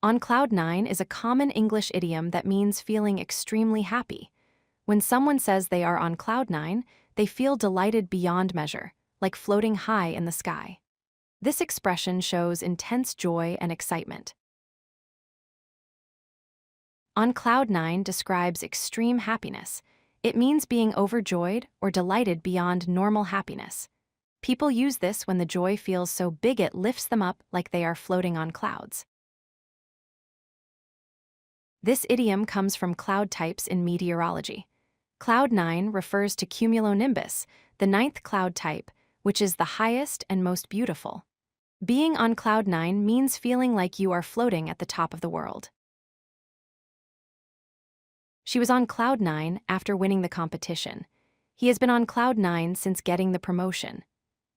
On cloud nine is a common English idiom that means feeling extremely happy. When someone says they are on cloud nine, they feel delighted beyond measure, like floating high in the sky. This expression shows intense joy and excitement. On cloud nine describes extreme happiness. It means being overjoyed or delighted beyond normal happiness. People use this when the joy feels so big it lifts them up like they are floating on clouds. This idiom comes from cloud types in meteorology. Cloud nine refers to cumulonimbus, the ninth cloud type, which is the highest and most beautiful. Being on cloud nine means feeling like you are floating at the top of the world. She was on cloud nine after winning the competition. He has been on cloud nine since getting the promotion.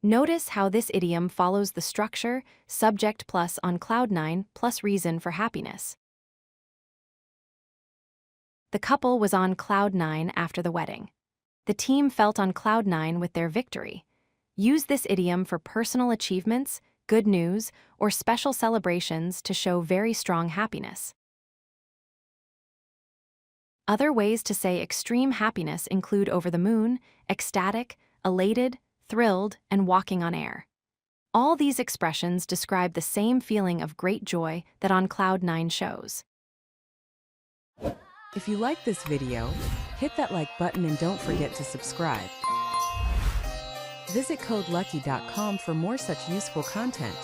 Notice how this idiom follows the structure subject plus on cloud nine plus reason for happiness. The couple was on cloud nine after the wedding. The team felt on cloud nine with their victory. Use this idiom for personal achievements, good news, or special celebrations to show very strong happiness. Other ways to say extreme happiness include over the moon, ecstatic, elated, thrilled, and walking on air. All these expressions describe the same feeling of great joy that on cloud nine shows. If you like this video, hit that like button and don't forget to subscribe. Visit codelucky.com for more such useful content.